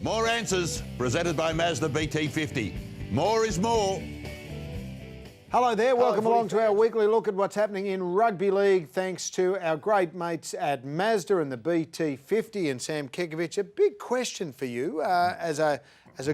More answers, presented by Mazda BT-50. More is more. Hello there, welcome along to our weekly look at what's happening in rugby league thanks to our great mates at Mazda and the BT-50 and Sam Kekovich. A big question for you as a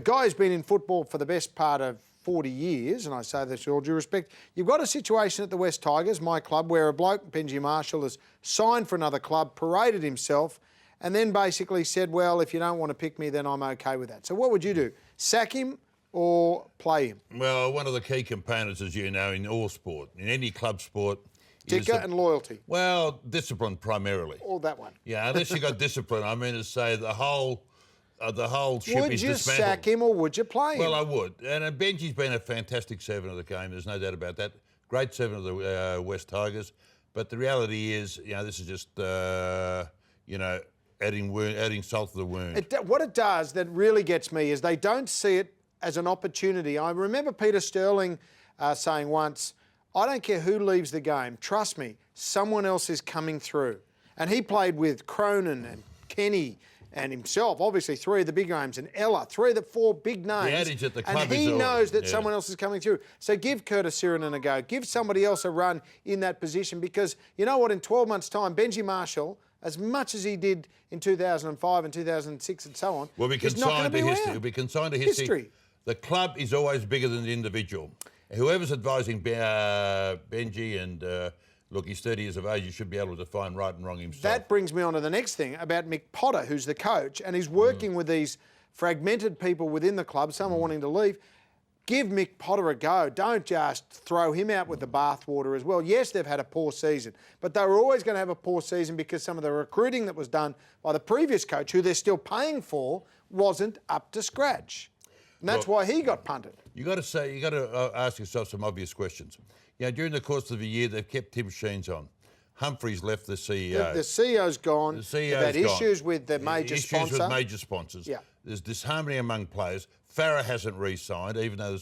guy who's been in football for the best part of 40 years, and I say this with all due respect. You've got a situation at the West Tigers, my club, where a bloke, Benji Marshall, has signed for another club, paraded himself, and then basically said, well, if you don't want to pick me, then I'm okay with that. So what would you do? Sack him or play him? Well, one of the key components, as you know, in all sport, in any club sport... Ticker and loyalty. Well, discipline primarily. Or that one. Yeah, unless you got discipline. I mean to say the whole ship is dismantled. Would you sack him or would you play him? Well, I would. And Benji's been a fantastic servant of the game. There's no doubt about that. Great servant of the West Tigers. But the reality is, you know, this is just, adding salt to the wound. What it does that really gets me is they don't see it as an opportunity. I remember Peter Sterling saying once, I don't care who leaves the game, trust me, someone else is coming through. And he played with Cronin and Kenny and himself, obviously three of the big names, and Ella, three of the four big names. The adage at the club and he knows that someone else is coming through. So give Curtis Sirenen a go. Give somebody else a run in that position because you know what, in 12 months' time, Benji Marshall, as much as he did in 2005 and 2006 and so on, will be consigned to history. Will be consigned to history. The club is always bigger than the individual. Whoever's advising Benji and look, he's 30 years of age, he should be able to define right and wrong himself. That brings me on to the next thing about Mick Potter, who's the coach, and he's working with these fragmented people within the club, some are wanting to leave. Give Mick Potter a go. Don't just throw him out with the bathwater as well. Yes, they've had a poor season, but they were always going to have a poor season because some of the recruiting that was done by the previous coach, who they're still paying for, wasn't up to scratch. And that's why he got punted. You got to ask yourself some obvious questions. You know, during the course of the year, they've kept Tim Sheens on. Humphrey's left, the CEO. The CEO's gone. The CEO's They've had gone. issues with the major sponsor. Issues with major sponsors. Yeah. There's disharmony among players. Farah hasn't re-signed, even though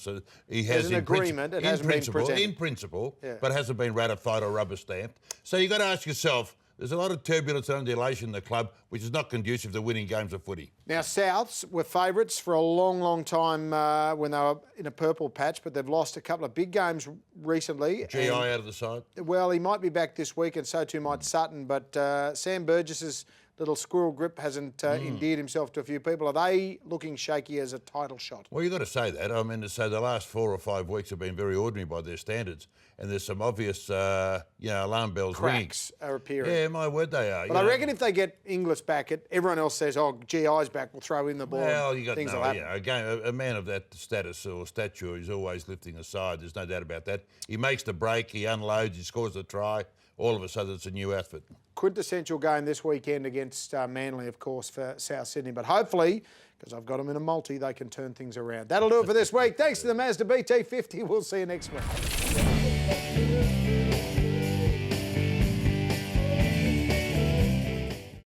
he has an agreement. It hasn't been presented. In principle, but hasn't been ratified or rubber stamped. So you've got to ask yourself, there's a lot of turbulence and undulation in the club, which is not conducive to winning games of footy. Now, Souths were favourites for a long, long time when they were in a purple patch, but they've lost a couple of big games recently. GI out of the side? Well, he might be back this week, and so too might Sutton, but Sam Burgess's little squirrel grip hasn't endeared himself to a few people. Are they looking shaky as a title shot? Well, you've got to say that. I mean, to say the last 4 or 5 weeks have been very ordinary by their standards, and there's some obvious, alarm bells ringing. Cracks are appearing. Yeah, my word, they are. But I reckon if they get Inglis back, everyone else says, oh, GI's back, we'll throw in the ball. Well, you got things will no, happen. again, a man of that status or stature is always lifting the side. There's no doubt about that. He makes the break, he unloads, he scores the try. All of a sudden, it's a new outfit. Quintessential game this weekend against Manly, of course, for South Sydney. But hopefully, because I've got them in a multi, they can turn things around. That'll do it for this week. Thanks to the Mazda BT-50. We'll see you next week.